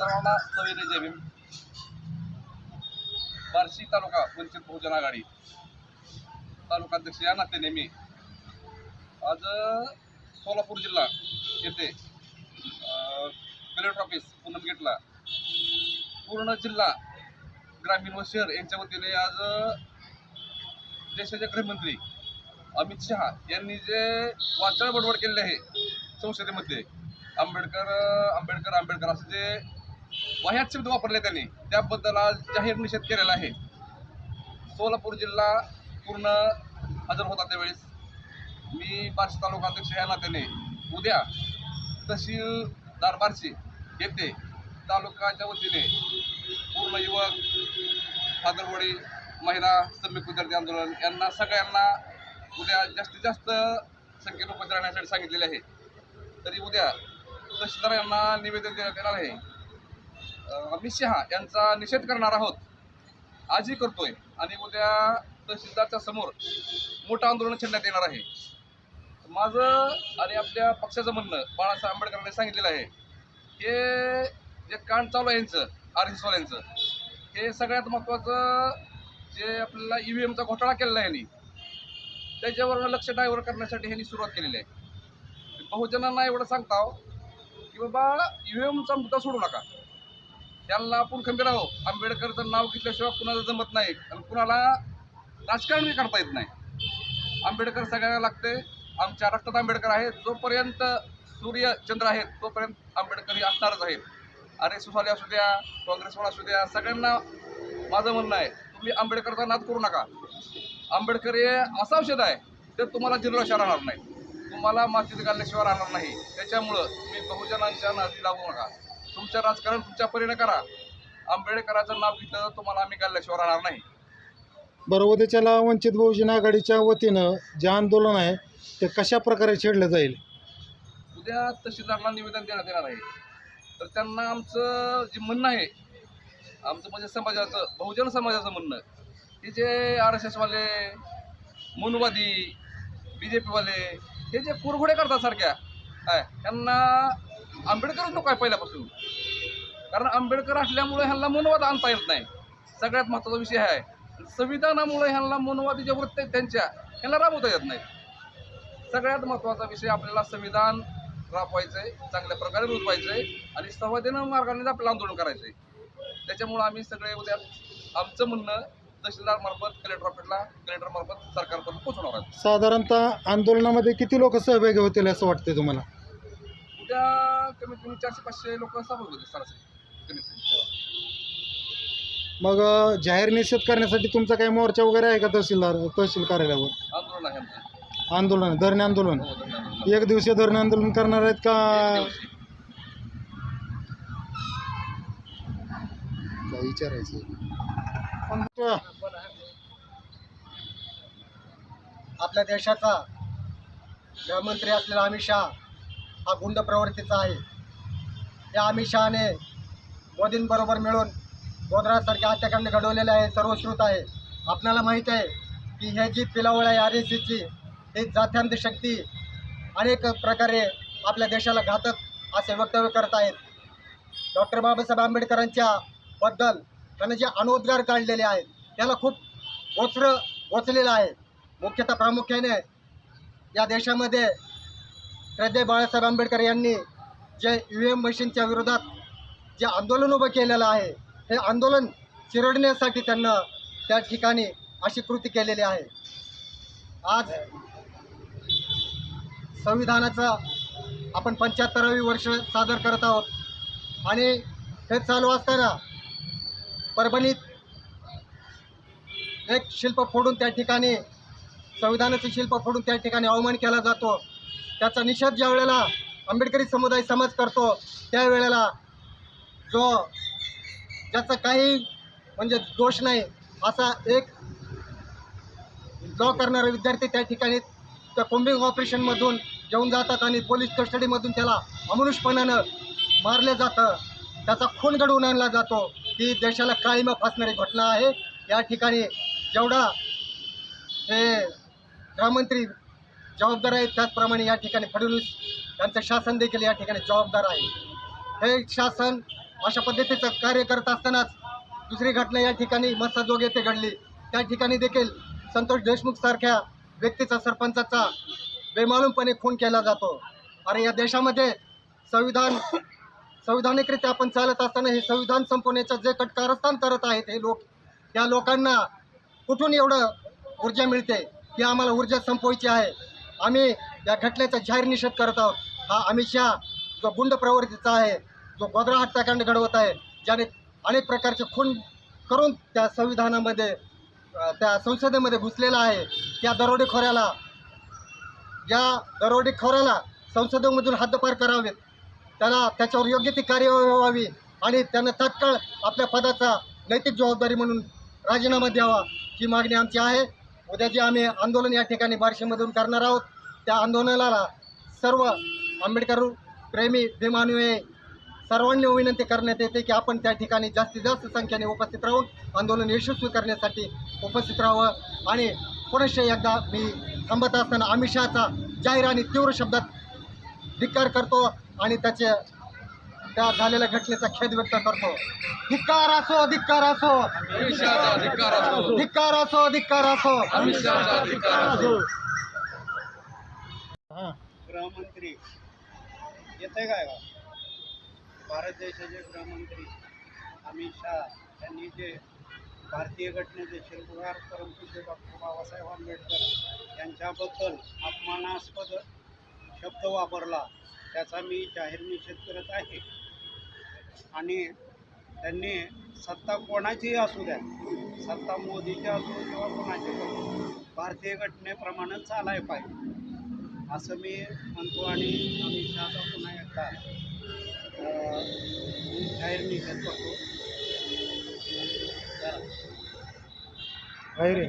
सर्वांना सविनय जय भीम. बार्शी तालुका वंचित बहुजन आघाडी तालुकाध्यक्ष या नात्याने मी आज सोलापूर जिल्हा येथे कलेक्टर ऑफिस पूनम गेटला पूर्ण जिल्हा ग्रामीण व शहर यांच्या वतीने आज देशाचे गृहमंत्री अमित शहा यांनी जे वाचाळ बडबड केलेले आहे संसदेमध्ये आंबेडकर असं जे वाह्यात शब्द वापरले त्यांनी, त्याबद्दल आज जाहीर निषेध केलेला आहे. सोलापूर जिल्हा पूर्ण हजर होता त्यावेळेस मी बार्शी तालुका अध्यक्ष या नात्याने उद्या तहसीलदार बार्शी येथे तालुक्याच्या वतीने पूर्ण युवक, फादरवडी, महिला, श्रमिक विद्यार्थी आंदोलन यांना सगळ्यांना उद्या जास्तीत जास्त संख्येने उपस्थित राहण्यासाठी सांगितलेले आहे. तरी उद्या तहसीलदार यांना निवेदन देण्यात येणार आहे. अमित शहा यांचा निषेध करणार आहोत, आजही करतोय आणि उद्या तहसीलदारच्या समोर मोठं आंदोलन छेडण्यात येणार आहे. माझं आणि आपल्या पक्षाचं म्हणणं बाळासाहेब आंबेडकरांनी सांगितलेलं आहे हे जे कांड चालू आहे यांचं RSS वाल्यांचं, हे सगळ्यात महत्त्वाचं जे आपल्याला EVMचा घोटाळा केलेला आहे यांनी, त्याच्यावरून लक्ष डायव्हर्ट करण्यासाठी ह्यांनी सुरुवात केलेली आहे. बहुजनांना एवढं सांगता की बाबा EVMचा मुद्दा सोडू नका, त्यांना आपण खंबीर आहो. आंबेडकरचं नाव घेतल्याशिवाय कुणाला जमत नाही आणि कुणाला राजकारणही करता येत नाही. आंबेडकर सगळ्यांना लागते. आमच्या रक्तात आंबेडकर आहेत. जोपर्यंत सूर्य चंद्र आहेत तोपर्यंत आंबेडकर हे असणारच आहेत. RSS वाले असू द्या, काँग्रेसवाला असू द्या, सगळ्यांना माझं म्हणणं आहे तुम्ही आंबेडकरचा नाद करू नका. आंबेडकर हे असं औषध आहे ते तुम्हाला जिरल्याशिवाय राहणार नाही, तुम्हाला मातीत घालल्याशिवाय राहणार नाही. त्याच्यामुळं तुम्ही बहुजनांच्या नादी लागू नका. तुमचं राजकारण तुमच्या परीने करा. आंबेडकराचं नाव घेतलं तर तुम्हाला आम्ही घालल्याशिवाय राहणार नाही. बरं, उद्याच्याला वंचित बहुजन आघाडीच्या वतीनं जे आंदोलन आहे ते कशा प्रकारे छेडलं जाईल? उद्या तहसीलदारांना निवेदन देण्यात येणार आहे. तर त्यांना आमचं जे म्हणणं आहे, आमचं म्हणजे समाजाचं, बहुजन समाजाचं म्हणणं, हे जे RSS वाले, मनुवादी, BJP वाले हे जे कुरघोडे करतात सारख्या त्यांना आंबेडकरच नको आहे पहिल्यापासून. कारण आंबेडकर असल्यामुळे ह्यांना मनोवाद आणता येत नाही. सगळ्यात महत्त्वाचा विषय आहे. संविधानामुळे ह्यांना मनोवादी जे वृत्ती आहेत त्यांच्या ह्यांना राबवता येत नाही. सगळ्यात महत्त्वाचा विषय आपल्याला संविधान राबवायचं आहे, चांगल्या प्रकारे रुजवायचं आहे आणि संवादानं मार्गाने आपल्याला आंदोलन करायचं आहे. त्याच्यामुळं आम्ही सगळे उद्या आमचं म्हणणं तहसीलदार मार्फत कलेक्टर मार्फत सरकारपर्यंत पोहोचवणार आहोत. साधारणतः आंदोलनामध्ये किती लोक सहभागी होतील असं वाटतंय तुम्हाला? उद्या कमीत कमी 400-500 लोक सहभागी होते सरासरी कमीत कमी. मग जाहीर निषेध करण्यासाठी तुमचा काही मोर्चा वगैरे आहे का तहसील कार्यालयावर? आंदोलन आहे आमचं. आंदोलन, धरणे आंदोलन, हो, धरणे आंदोलन. एक दिवसीय धरणे आंदोलन करणार आहेत का? काय विचारायचं? आपल्या देशाचा गृहमंत्री असलेला अमित शहा हा गुंड प्रवृत्तीचा आहे. या अमित शहाने मोदींबरोबर मिळून गोधरासारख्या हत्याकांड घडवलेले आहे, सर्वश्रुत आहे. आपल्याला माहीत आहे की हे जी पिलावळ आहे RSSची, ही जात्यांत शक्ती अनेक प्रकारे आपल्या देशाला घातक असे वक्तव्य करत आहेत. डॉक्टर बाबासाहेब आंबेडकरांच्या बद्दल त्यानं जे अनोद्गार काढलेले आहेत त्याला खूप गोचलेलं आहे. मुख्यतः प्रामुख्याने या देशामध्ये श्रद्धेय बाळासाहेब आंबेडकर यांनी जे EVM मशीनच्या विरोधात जे आंदोलन उभं केलेलं आहे, हे आंदोलन चिरडण्यासाठी त्यांना त्या ठिकाणी अशी कृती केलेली आहे. आज संविधानाचं आपण 75वी वर्ष साजर करत आहोत आणि हे चालू असताना परभणीत एक शिल्प फोडून त्या ठिकाणी संविधानाचं शिल्प फोडून त्या ठिकाणी अवमान केला जातो. त्याचा निषेध ज्या वेळेला आंबेडकरी समुदाय समाज करतो त्यावेळेला ज्याचा काही म्हणजे दोष नाही असा एक लॉ करणारा विद्यार्थी त्या ठिकाणी त्या कोम्बिंग ऑपरेशनमधून घेऊन जातात आणि पोलीस कस्टडीमधून त्याला अमानुषपणानं मारलं जातं, त्याचा खून घडवून आणला जातो. ही देशाला काळीमा फासणारी घटना आहे. या ठिकाणी जेवढा हे गृहमंत्री जबाबदार आहेत त्याचप्रमाणे या ठिकाणी फडणवीस यांचं शासन देखील या ठिकाणी जबाबदार आहे. हे शासन अशा पद्धतीचं कार्य करत असतानाच दुसरी घटना या ठिकाणी मस्साजोग येथे घडली. त्या ठिकाणी देखील संतोष देशमुख सारख्या व्यक्तीचा, सरपंचाचा बेमालूमपणे खून केला जातो. अरे या देशामध्ये संविधानिकरित्या आपण चालत असताना हे संविधान संपवण्याचं जे कारस्थान करत आहेत हे लोक, त्या लोकांना कुठून एवढं ऊर्जा मिळते की आम्हाला ऊर्जा संपवायची आहे. आम्ही या घटनेचा जाहीर निषेध करत आहोत. हा अमित शहा जो गुंड प्रवृत्तीचा आहे, जो गोधरा हत्याकांड घडवत आहे, ज्याने अनेक प्रकारचे खून करून त्या संविधानामध्ये, त्या संसदेमध्ये घुसलेला आहे, त्या दरोडेखोराला संसदेमधून हद्दपार करावेत, त्याच्यावर योग्य ती कार्यवाही व्हावी आणि त्यानं तात्काळ आपल्या पदाचा नैतिक जबाबदारी म्हणून राजीनामा द्यावा ही मागणी आमची आहे. उद्या जे आम्ही आंदोलन या ठिकाणी बार्शीमधून करणार आहोत, त्या आंदोलनाला सर्व आंबेडकर प्रेमी भीमानुयायी सर्वांनी विनंती करण्यात येते की आपण त्या ठिकाणी जास्तीत जास्त संख्येने उपस्थित राहून आंदोलन यशस्वी करण्यासाठी उपस्थित राहावं. आणि पुनश्च एकदा मी थांबत असताना अमित शहाचा जाहीर आणि तीव्र शब्दात धिक्कार करतो आणि त्या झालेल्या घटनेचा खेद व्यक्त करतो. धिक्कार असो, धिक्कार असो, अमित शहाचा धिक्कार असो, धिक्कार असो, धिक्कार असो. अमित शहाचा धिक्कार असो. गृहमंत्री येते काय का भारत देशाचे गृहमंत्री अमित शहा यांनी जे भारतीय घटनेचे शिल्पकार परमपूज्य डॉक्टर बाबासाहेब आंबेडकर यांच्याबद्दल अपमानास्पद शब्द वापरला त्याचा मी जाहीर निषेध करत आहे. आणि त्यांनी सत्ता कोणाचीही असू द्या, सत्ता मोदीची असो किंवा कोणाची पण, भारतीय घटनेप्रमाणे चालाय पाहिजे असं मी म्हणतो. आणि अमित शहाचा पुन्हा एकदा जाहीर निषेध करतो. आहे रे.